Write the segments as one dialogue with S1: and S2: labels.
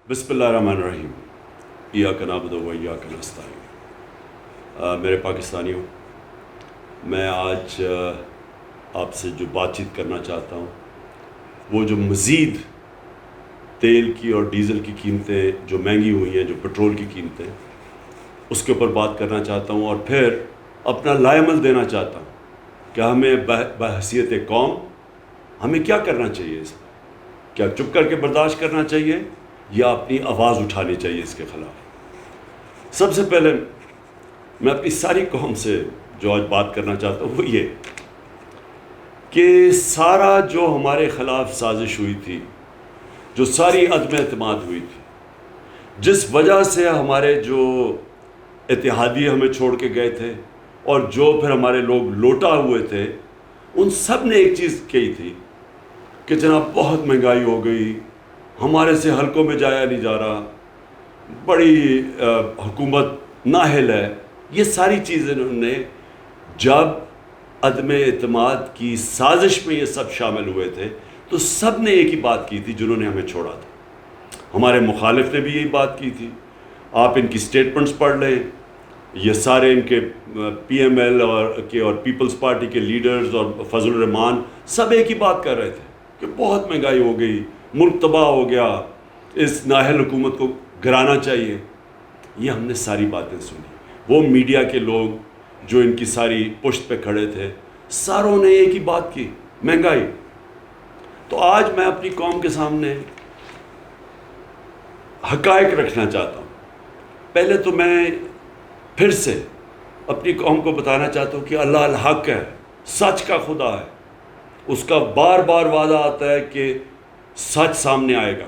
S1: بسم اللہ الرحمن الرحیم ایاک نعبد و ایاک نستعین۔ میرے پاکستانیوں، میں آج آپ سے جو بات چیت کرنا چاہتا ہوں وہ جو مزید تیل کی اور ڈیزل کی قیمتیں جو مہنگی ہوئی ہیں، جو پٹرول کی قیمتیں، اس کے اوپر بات کرنا چاہتا ہوں، اور پھر اپنا لائے عمل دینا چاہتا ہوں کہ ہمیں بحیثیت قوم ہمیں کیا کرنا چاہیے۔ اس میں کیا چپ کر کے برداشت کرنا چاہیے یا اپنی آواز اٹھانی چاہیے اس کے خلاف؟ سب سے پہلے میں اپنی ساری قوم سے جو آج بات کرنا چاہتا ہوں وہ یہ کہ سارا جو ہمارے خلاف سازش ہوئی تھی، جو ساری عدم اعتماد ہوئی تھی، جس وجہ سے ہمارے جو اتحادی ہمیں چھوڑ کے گئے تھے اور جو پھر ہمارے لوگ لوٹا ہوئے تھے، ان سب نے ایک چیز کہی تھی کہ جناب بہت مہنگائی ہو گئی، ہمارے سے حلقوں میں جایا نہیں جا رہا، بڑی حکومت نااہل ہے۔ یہ ساری چیزیں انہوں نے جب عدم اعتماد کی سازش میں یہ سب شامل ہوئے تھے تو سب نے ایک ہی بات کی تھی جنہوں نے ہمیں چھوڑا تھا۔ ہمارے مخالف نے بھی یہی بات کی تھی۔ آپ ان کی سٹیٹمنٹس پڑھ لیں، یہ سارے ان کے پی ایم ایل اور پیپلز پارٹی کے لیڈرز اور فضل الرحمان سب ایک ہی بات کر رہے تھے کہ بہت مہنگائی ہو گئی، ملک تباہ ہو گیا، اس نااہل حکومت کو گرانا چاہیے۔ یہ ہم نے ساری باتیں سنی۔ وہ میڈیا کے لوگ جو ان کی ساری پشت پہ کھڑے تھے، ساروں نے ایک ہی بات کی، مہنگائی۔ تو آج میں اپنی قوم کے سامنے حقائق رکھنا چاہتا ہوں۔ پہلے تو میں پھر سے اپنی قوم کو بتانا چاہتا ہوں کہ اللہ الحق ہے، سچ کا خدا ہے۔ اس کا بار بار وعدہ آتا ہے کہ سچ سامنے آئے گا،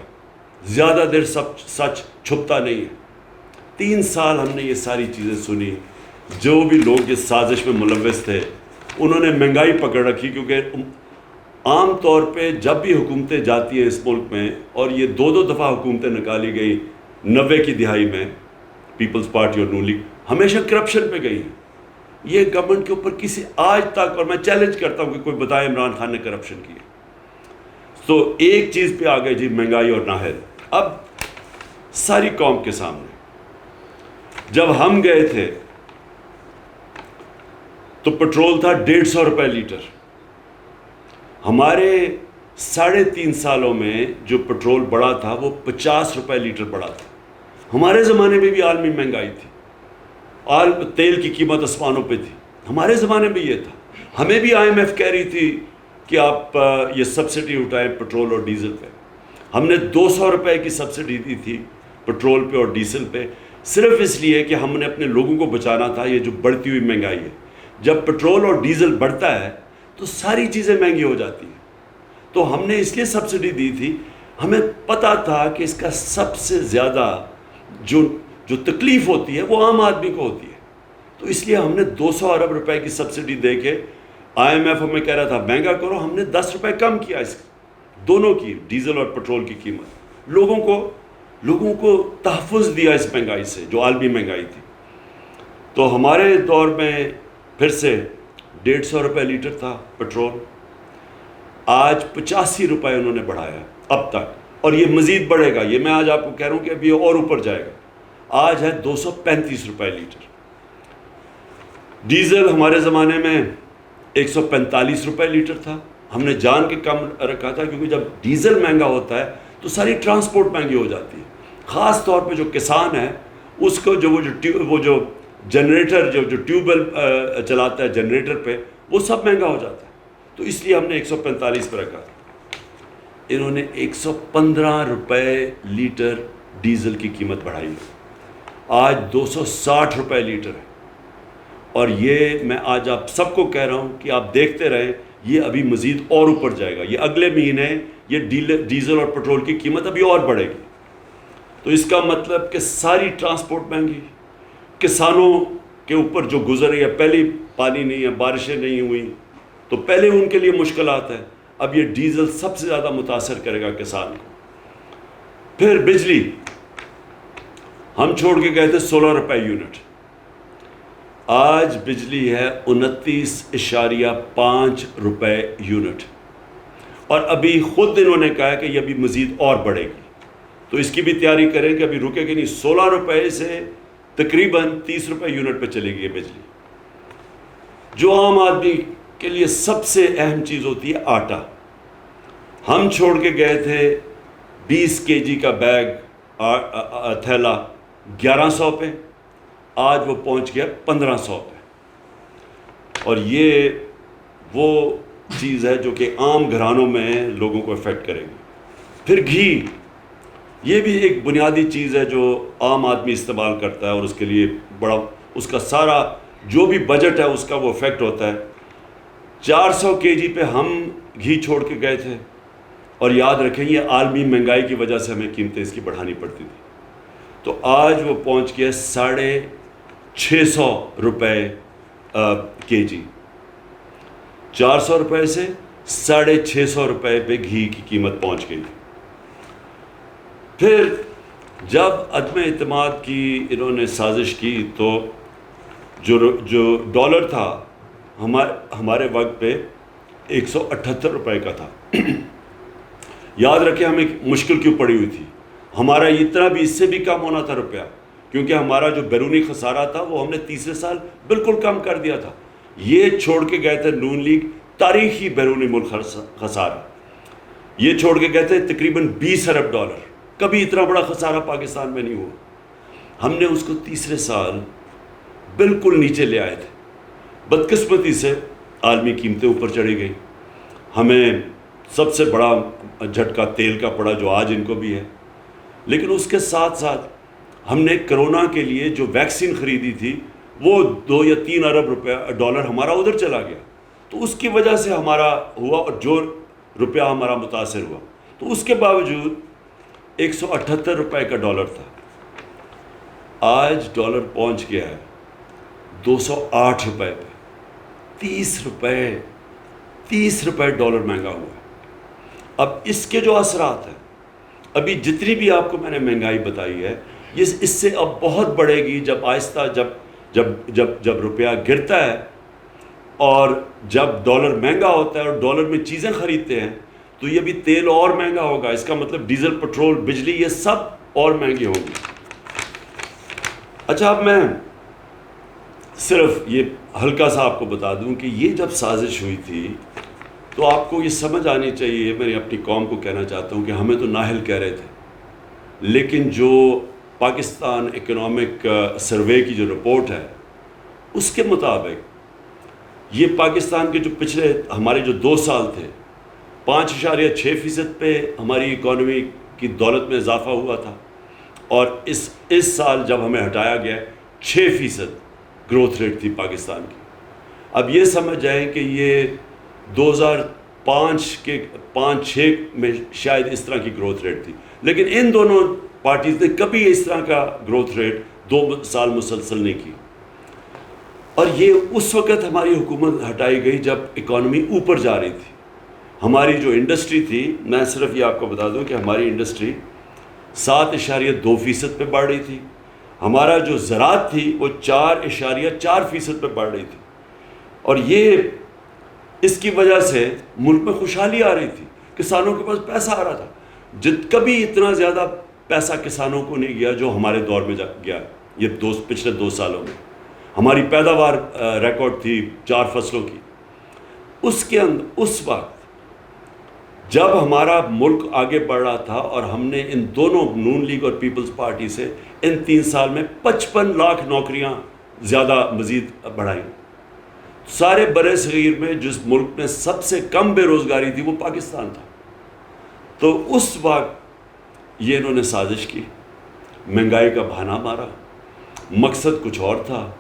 S1: زیادہ دیر سچ چھپتا نہیں ہے۔ 3 سال ہم نے یہ ساری چیزیں سنی۔ جو بھی لوگ اس سازش میں ملوث تھے انہوں نے مہنگائی پکڑ رکھی، کیونکہ عام طور پہ جب بھی حکومتیں جاتی ہیں اس ملک میں، اور یہ 2 دفعہ حکومتیں نکالی گئی 90 کی دہائی میں، پیپلز پارٹی اور نون لیگ ہمیشہ کرپشن پہ گئی ہیں۔ یہ گورنمنٹ کے اوپر کسی آج تک، اور میں چیلنج کرتا ہوں کہ کوئی بتائے عمران خان نے کرپشن کی ہے۔ تو ایک چیز پہ آ گئے جی، مہنگائی اور نااہل۔ اب ساری قوم کے سامنے جب ہم گئے تھے تو پٹرول تھا 150 روپے لیٹر۔ ہمارے 3.5 سالوں میں جو پٹرول بڑھا تھا وہ 50 روپے لیٹر بڑھا تھا۔ ہمارے زمانے میں بھی عالمی مہنگائی تھی، تیل کی قیمت آسمانوں پہ تھی، ہمارے زمانے میں یہ تھا۔ ہمیں بھی IMF کہہ رہی تھی کہ آپ یہ سبسڈی اٹھائیں پٹرول اور ڈیزل پہ۔ ہم نے 200 روپے کی سبسڈی دی تھی پٹرول پہ اور ڈیزل پہ، صرف اس لیے کہ ہم نے اپنے لوگوں کو بچانا تھا یہ جو بڑھتی ہوئی مہنگائی ہے۔ جب پٹرول اور ڈیزل بڑھتا ہے تو ساری چیزیں مہنگی ہو جاتی ہیں۔ تو ہم نے اس لیے سبسڈی دی تھی، ہمیں پتہ تھا کہ اس کا سب سے زیادہ جو تکلیف ہوتی ہے وہ عام آدمی کو ہوتی ہے۔ تو اس لیے ہم نے 200 ارب روپے کی سبسڈی دے کے، IMF ہمیں کہہ رہا تھا مہنگا کرو، ہم نے 10 روپے کم کیا اس دونوں کی، ڈیزل اور پٹرول کی قیمت۔ لوگوں کو تحفظ دیا اس مہنگائی سے جو عالمی مہنگائی تھی۔ تو ہمارے دور میں پھر سے 150 روپے لیٹر تھا پٹرول، آج 85 روپے انہوں نے بڑھایا اب تک، اور یہ مزید بڑھے گا۔ یہ میں آج آپ کو کہہ رہا ہوں کہ اب یہ اور اوپر جائے گا۔ آج ہے 235 روپے لیٹر۔ ڈیزل ہمارے زمانے میں 145 روپے لیٹر تھا۔ ہم نے جان کے کم رکھا تھا، کیونکہ جب ڈیزل مہنگا ہوتا ہے تو ساری ٹرانسپورٹ مہنگی ہو جاتی ہے۔ خاص طور پہ جو کسان ہے اس کو وہ جو جنریٹر جو ٹیوب ویل چلاتا ہے جنریٹر پہ، وہ سب مہنگا ہو جاتا ہے۔ تو اس لیے ہم نے 145 پہ رکھا تھا۔ انہوں نے 115 روپے لیٹر ڈیزل کی قیمت بڑھائی ہے، آج 260 روپے لیٹر ہے۔ اور یہ میں آج آپ سب کو کہہ رہا ہوں کہ آپ دیکھتے رہیں، یہ ابھی مزید اور اوپر جائے گا۔ یہ اگلے مہینے یہ ڈیزل اور پٹرول کی قیمت ابھی اور بڑھے گی۔ تو اس کا مطلب کہ ساری ٹرانسپورٹ مہنگی، کسانوں کے اوپر جو گزر رہی ہے، پہلے پانی نہیں ہے، بارشیں نہیں ہوئیں تو پہلے ان کے لیے مشکلات ہیں، اب یہ ڈیزل سب سے زیادہ متاثر کرے گا کسان کو۔ پھر بجلی ہم چھوڑ کے گئے تھے 16 روپے یونٹ، آج بجلی ہے 29.5 روپے یونٹ، اور ابھی خود انہوں نے کہا کہ یہ ابھی مزید اور بڑھے گی۔ تو اس کی بھی تیاری کریں کہ ابھی رکے گی نہیں. 16 روپے سے تقریباً 30 روپے یونٹ پہ چلے گی یہ بجلی. جو عام آدمی کے لیے سب سے اہم چیز ہوتی ہے آٹا. ہم چھوڑ کے گئے تھے 20 kg کا بیگ تھیلا 1100 پہ, آج وہ پہنچ گیا 1500 پہ. اور یہ وہ چیز ہے جو کہ عام گھرانوں میں لوگوں کو افیکٹ کرے گی. پھر گھی, یہ بھی ایک بنیادی چیز ہے جو عام آدمی استعمال کرتا ہے, اور اس کے لیے بڑا اس کا سارا جو بھی بجٹ ہے اس کا وہ افیکٹ ہوتا ہے. 400 kg پہ ہم گھی چھوڑ کے گئے تھے, اور یاد رکھیں یہ عالمی مہنگائی کی وجہ سے ہمیں قیمتیں اس کی بڑھانی پڑتی تھی. تو آج وہ پہنچ گیا 650 روپے kg. 400 روپے سے 650 روپے پہ گھی کی قیمت پہنچ گئی. پھر جب عدم اعتماد کی انہوں نے سازش کی تو جو ڈالر تھا ہمارے وقت پہ 178 روپے کا تھا. یاد رکھیں ہمیں مشکل کیوں پڑی ہوئی تھی, ہمارا اتنا بھی اس سے بھی کم ہونا تھا روپیہ, کیونکہ ہمارا جو بیرونی خسارہ تھا وہ ہم نے تیسرے سال بالکل کم کر دیا تھا. یہ چھوڑ کے گئے تھے نون لیگ تاریخی بیرونی ملک خسارہ, یہ چھوڑ کے گئے تھے تقریباً 20 ارب ڈالر. کبھی اتنا بڑا خسارہ پاکستان میں نہیں ہوا. ہم نے اس کو تیسرے سال بالکل نیچے لے آئے تھے. بدقسمتی سے عالمی قیمتیں اوپر چڑھی گئیں. ہمیں سب سے بڑا جھٹکا تیل کا پڑا جو آج ان کو بھی ہے. لیکن اس کے ساتھ ساتھ ہم نے کرونا کے لیے جو ویکسین خریدی تھی وہ 2 یا 3 ارب ڈالر ہمارا ادھر چلا گیا. تو اس کی وجہ سے ہمارا ہوا, اور جو روپیہ ہمارا متاثر ہوا. تو اس کے باوجود 178 روپے کا ڈالر تھا, آج ڈالر پہنچ گیا ہے 208 روپے پہ. 30 روپے ڈالر مہنگا ہوا ہے. اب اس کے جو اثرات ہیں, ابھی جتنی بھی آپ کو میں نے مہنگائی بتائی ہے, یہ اس سے اب بہت بڑھے گی جب آہستہ جب روپیہ گرتا ہے اور جب ڈالر مہنگا ہوتا ہے اور ڈالر میں چیزیں خریدتے ہیں تو یہ بھی تیل اور مہنگا ہوگا. اس کا مطلب ڈیزل, پٹرول, بجلی یہ سب اور مہنگی ہوں گی. اچھا, اب میں صرف یہ ہلکا سا آپ کو بتا دوں کہ یہ جب سازش ہوئی تھی تو آپ کو یہ سمجھ آنی چاہیے, میں اپنی قوم کو کہنا چاہتا ہوں کہ ہمیں تو نااہل کہہ رہے تھے, لیکن جو پاکستان اکنامک سروے کی جو رپورٹ ہے اس کے مطابق یہ پاکستان کے جو پچھلے ہمارے جو 2 سال تھے 5.6% پہ ہماری اکانومی کی دولت میں اضافہ ہوا تھا, اور اس سال جب ہمیں ہٹایا گیا 6% گروتھ ریٹ تھی پاکستان کی. اب یہ سمجھ جائیں کہ یہ 2005 کے 5-6 میں شاید اس طرح کی گروتھ ریٹ تھی, لیکن ان دونوں پارٹیز نے کبھی اس طرح کا گروتھ ریٹ 2 سال مسلسل نہیں کی. اور یہ اس وقت ہماری حکومت ہٹائی گئی جب اکانومی اوپر جا رہی تھی. ہماری جو انڈسٹری تھی, میں صرف یہ آپ کو بتا دوں کہ ہماری انڈسٹری 7.2% پہ بڑھ رہی تھی. ہمارا جو زراعت تھی وہ 4.4% پہ بڑھ رہی تھی. اور یہ اس کی وجہ سے ملک میں خوشحالی آ رہی تھی, کسانوں کے پاس پیسہ آ رہا تھا. کبھی اتنا زیادہ پیسہ کسانوں کو نہیں گیا جو ہمارے دور میں گیا یہ پچھلے 2 سالوں میں. ہماری پیداوار ریکارڈ تھی 4 فصلوں کی. اس وقت جب ہمارا ملک آگے بڑھ رہا تھا اور ہم نے ان دونوں نون لیگ اور پیپلز پارٹی سے ان 3 سال میں 55 لاکھ نوکریاں زیادہ مزید بڑھائیں. سارے برِ صغیر میں جس ملک میں سب سے کم بے روزگاری تھی وہ پاکستان تھا. تو اس وقت یہ انہوں نے سازش کی, مہنگائی کا بہانہ مارا, مقصد کچھ اور تھا.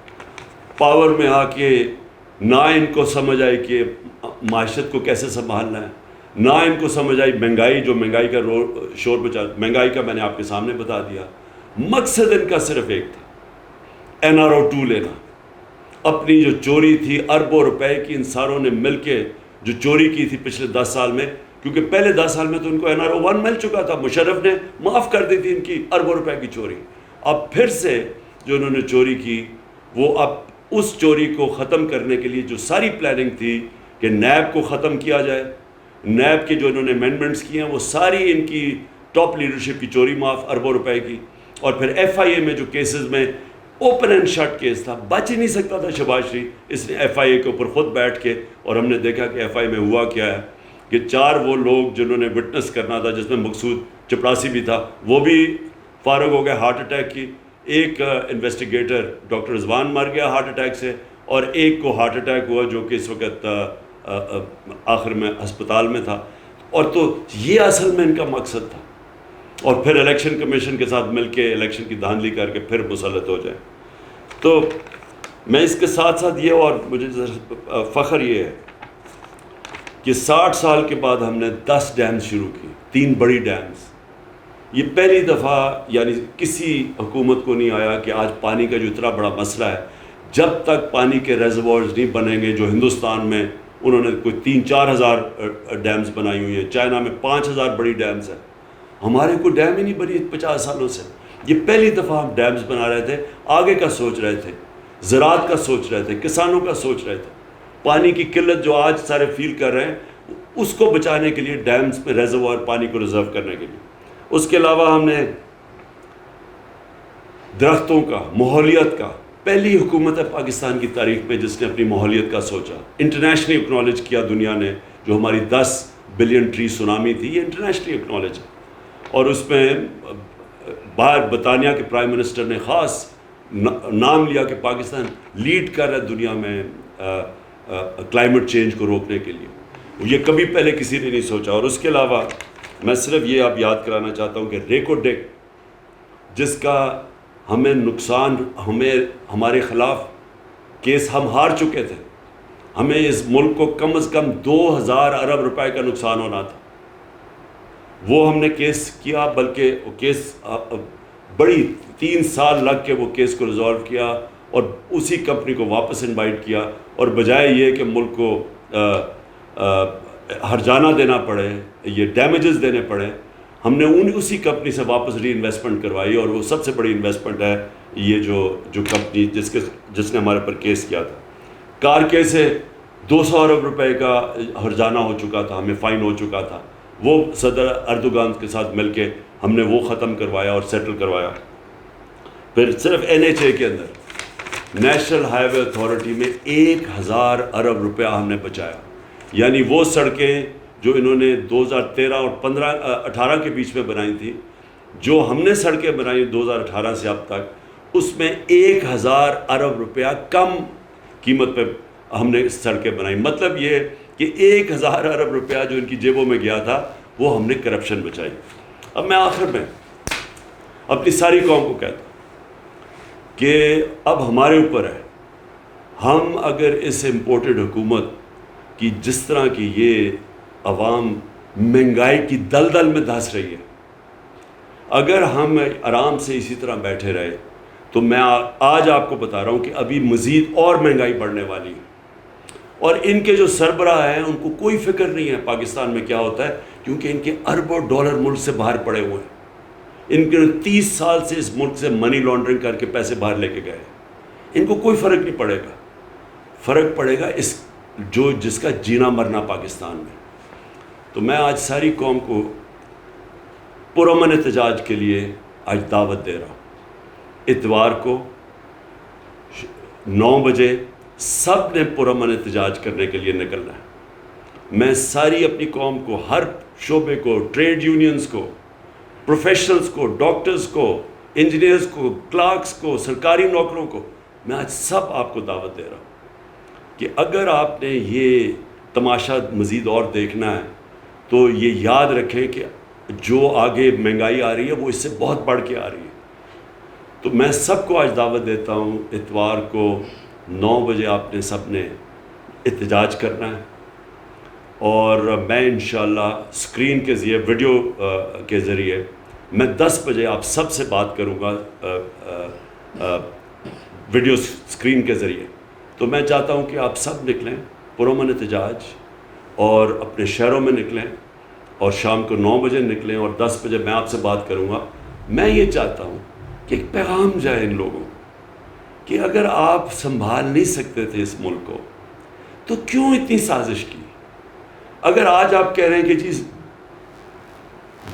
S1: پاور میں آ کے نہ ان کو سمجھ آئی کہ معیشت کو کیسے سنبھالنا ہے, نہ ان کو سمجھ آئی مہنگائی کا شور بچا. مہنگائی کا میں نے آپ کے سامنے بتا دیا. مقصد ان کا صرف ایک تھا, NRO 2 لینا. اپنی جو چوری تھی اربوں روپے کی ان ساروں نے مل کے جو چوری کی تھی پچھلے 10 سال میں, کیونکہ پہلے 10 سال میں تو ان کو NRO 1 مل چکا تھا, مشرف نے معاف کر دی تھی ان کی اربوں روپے کی چوری. اب پھر سے جو انہوں نے چوری کی وہ اب اس چوری کو ختم کرنے کے لیے جو ساری پلاننگ تھی کہ نیب کو ختم کیا جائے, نیب کے جو انہوں نے امینڈمنٹس کیے ہیں وہ ساری ان کی ٹاپ لیڈرشپ کی چوری معاف اربوں روپے کی، اور پھر ایف آئی اے میں جو کیسز میں اوپن اینڈ شٹ کیس تھا، بچ ہی نہیں سکتا تھا شہباز شریف، اس نے ایف آئی اے کے اوپر خود بیٹھ کے، اور ہم نے دیکھا کہ ایف آئی اے میں ہوا کیا ہے کہ 4 وہ لوگ جنہوں نے وٹنس کرنا تھا، جس میں مقصود چپڑاسی بھی تھا، وہ بھی فارغ ہو گئے ہارٹ اٹیک کی، ایک انویسٹیگیٹر ڈاکٹر رضوان مر گیا ہارٹ اٹیک سے، اور ایک کو ہارٹ اٹیک ہوا جو کہ اس وقت آخر میں ہسپتال میں تھا. اور تو یہ اصل میں ان کا مقصد تھا، اور پھر الیکشن کمیشن کے ساتھ مل کے الیکشن کی دھاندلی کر کے پھر مسلط ہو جائیں. تو میں اس کے ساتھ ساتھ یہ، اور مجھے فخر یہ ہے کہ 60 سال کے بعد ہم نے 10 ڈیمز شروع کی، 3 بڑی ڈیمز. یہ پہلی دفعہ یعنی کسی حکومت کو نہیں آیا کہ آج پانی کا جو اتنا بڑا مسئلہ ہے، جب تک پانی کے ریزروارز نہیں بنیں گے، جو ہندوستان میں انہوں نے کوئی 3-4 ہزار ڈیمز بنائی ہوئی ہیں، چائنا میں 5,000 بڑی ڈیمز ہیں، ہمارے کوئی ڈیم ہی نہیں بنی 50 سالوں سے. یہ پہلی دفعہ ہم ڈیمز بنا رہے تھے، آگے کا سوچ رہے تھے، زراعت کا سوچ رہے تھے، کسانوں کا سوچ رہے تھے. پانی کی قلت جو آج سارے فیل کر رہے ہیں، اس کو بچانے کے لیے ڈیمز میں ریزروار پانی کو ریزرو کرنے کے لیے. اس کے علاوہ ہم نے درختوں کا، ماحولیت کا، پہلی حکومت ہے پاکستان کی تاریخ میں جس نے اپنی ماحولیت کا سوچا، انٹرنیشنلی اکنالج کیا دنیا نے. جو ہماری 10 بلین ٹری سونامی تھی، یہ انٹرنیشنلی اکنالج ہے، اور اس میں باہر برطانیہ کے پرائم منسٹر نے خاص نام لیا کہ پاکستان لیڈ کر رہا ہے دنیا میں کلائمیٹ چینج کو روکنے کے لیے. یہ کبھی پہلے کسی نے نہیں سوچا. اور اس کے علاوہ میں صرف یہ اب یاد کرانا چاہتا ہوں کہ ریکو ڈیک، جس کا ہمیں نقصان، ہمارے خلاف کیس ہم ہار چکے تھے، ہمیں اس ملک کو کم از کم 2,000 ارب روپے کا نقصان ہونا تھا، وہ ہم نے کیس کیا، بلکہ وہ کیس بڑی 3 سال لگ کے وہ کیس کو ریزالو کیا، اور اسی کمپنی کو واپس انوائٹ کیا، اور بجائے یہ کہ ملک کو ہرجانہ دینا پڑے، یہ ڈیمیجز دینے پڑے، ہم نے اسی کمپنی سے واپس ری انویسٹمنٹ کروائی. اور وہ سب سے بڑی انویسٹمنٹ ہے یہ جو کمپنی جس نے ہمارے پر کیس کیا تھا. کار کے سے 200 ارب روپے کا ہرجانہ ہو چکا تھا، ہمیں فائن ہو چکا تھا، وہ صدر اردوغان کے ساتھ مل کے ہم نے وہ ختم کروایا اور سیٹل کروایا. پھر صرف NHA کے اندر نیشنل ہائی وے اتھارٹی میں 1,000 ارب روپیہ ہم نے بچایا. یعنی وہ سڑکیں جو انہوں نے 2013 اور 18 کے بیچ میں بنائی تھی، جو ہم نے سڑکیں بنائی 2018 سے اب تک، اس میں 1,000 ارب روپیہ کم قیمت پہ ہم نے سڑکیں بنائی. مطلب یہ کہ 1,000 ارب روپیہ جو ان کی جیبوں میں گیا تھا، وہ ہم نے کرپشن بچائی. اب میں آخر میں اپنی ساری قوم کو کہتا ہوں کہ اب ہمارے اوپر ہے، ہم اگر اس امپورٹڈ حکومت کی جس طرح کی یہ عوام مہنگائی کی دلدل میں دھنس رہی ہے، اگر ہم آرام سے اسی طرح بیٹھے رہے تو میں آج آپ کو بتا رہا ہوں کہ ابھی مزید اور مہنگائی بڑھنے والی ہے. اور ان کے جو سربراہ ہیں ان کو کوئی فکر نہیں ہے پاکستان میں کیا ہوتا ہے، کیونکہ ان کے اربوں ڈالر ملک سے باہر پڑے ہوئے ہیں. ان کے 30 سال سے اس ملک سے منی لانڈرنگ کر کے پیسے باہر لے کے گئے. ان کو کوئی فرق نہیں پڑے گا. فرق پڑے گا جس کا جینا مرنا پاکستان میں. تو میں آج ساری قوم کو پرامن احتجاج کے لیے آج دعوت دے رہا ہوں. اتوار کو 9 بجے سب نے پرامن احتجاج کرنے کے لیے نکلنا ہے. میں ساری اپنی قوم کو، ہر شعبے کو، ٹریڈ یونینز کو، پروفیشنلز کو، ڈاکٹرز کو، انجینئرز کو، کلرکس کو، سرکاری نوکروں کو، میں آج سب آپ کو دعوت دے رہا ہوں کہ اگر آپ نے یہ تماشا مزید اور دیکھنا ہے تو یہ یاد رکھیں کہ جو آگے مہنگائی آ رہی ہے وہ اس سے بہت بڑھ کے آ رہی ہے. تو میں سب کو آج دعوت دیتا ہوں، اتوار کو 9 بجے آپ نے سب نے احتجاج کرنا ہے. اور میں انشاءاللہ اسکرین کے ذریعے، ویڈیو کے ذریعے میں 10 بجے آپ سب سے بات کروں گا ویڈیو اسکرین کے ذریعے. تو میں چاہتا ہوں کہ آپ سب نکلیں پرامن احتجاج، اور اپنے شہروں میں نکلیں، اور شام کو 9 بجے نکلیں، اور 10 بجے میں آپ سے بات کروں گا. میں یہ چاہتا ہوں کہ ایک پیغام جائے ان لوگوں کہ اگر آپ سنبھال نہیں سکتے تھے اس ملک کو تو کیوں اتنی سازش کی. اگر آج آپ کہہ رہے ہیں کہ جی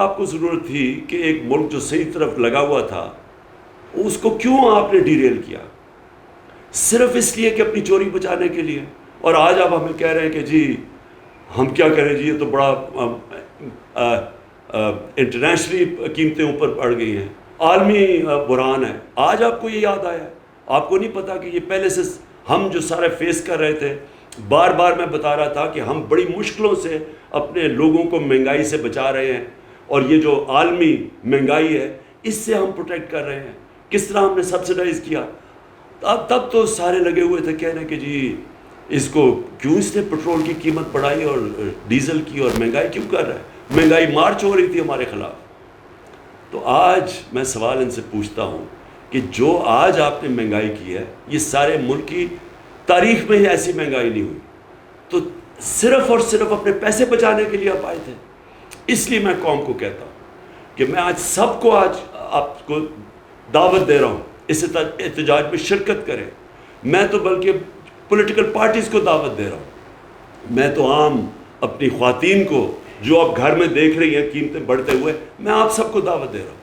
S1: آپ کو ضرورت تھی کہ ایک ملک جو صحیح طرف لگا ہوا تھا اس کو کیوں آپ نے ڈیریل کیا؟ صرف اس لیے کہ اپنی چوری بچانے کے لیے. اور آج آپ ہمیں کہہ رہے ہیں کہ جی ہم کیا کریں جی، یہ تو بڑا انٹرنیشنلی قیمتیں اوپر بڑھ گئی ہیں، عالمی بحران ہے. آج آپ کو یہ یاد آیا؟ آپ کو نہیں پتا کہ یہ پہلے سے ہم جو سارے فیس کر رہے تھے. بار بار میں بتا رہا تھا کہ ہم بڑی مشکلوں سے اپنے لوگوں کو مہنگائی سے بچا رہے ہیں، اور یہ جو عالمی مہنگائی ہے اس سے ہم پروٹیکٹ کر رہے ہیں. کس طرح ہم نے سبسیڈائز کیا؟ تب تو سارے لگے ہوئے تھے کہنے کہ جی اس کو کیوں اس نے پٹرول کی قیمت بڑھائی اور ڈیزل کی، اور مہنگائی کیوں کر رہا ہے؟ مہنگائی مارچ ہو رہی تھی ہمارے خلاف. تو آج میں سوال ان سے پوچھتا ہوں کہ جو آج آپ نے مہنگائی کی ہے، یہ سارے ملک کی تاریخ میں ہی ایسی مہنگائی نہیں ہوئی. تو صرف اور صرف اپنے پیسے بچانے کے لیے آپ آئے تھے. اس لیے میں قوم کو کہتا ہوں کہ میں آج سب کو آج آپ کو دعوت دے رہا ہوں اس احتجاج میں شرکت کریں. میں تو بلکہ پولیٹیکل پارٹیز کو دعوت دے رہا ہوں. میں تو عام اپنی خواتین کو جو آپ گھر میں دیکھ رہی ہیں قیمتیں بڑھتے ہوئے، میں آپ سب کو دعوت دے رہا ہوں.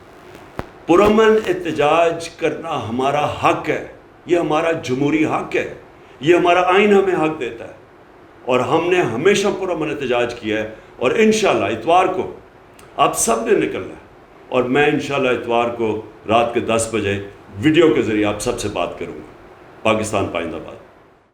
S1: پرامن احتجاج کرنا ہمارا حق ہے، یہ ہمارا جمہوری حق ہے، یہ ہمارا آئین ہمیں حق دیتا ہے، اور ہم نے ہمیشہ پرامن احتجاج کیا ہے. اور انشاءاللہ اتوار کو آپ سب نے نکلنا ہے، اور میں انشاءاللہ اتوار کو رات کے 10 بجے ویڈیو کے ذریعے آپ سب سے بات کروں گا. پاکستان پائندہ باد.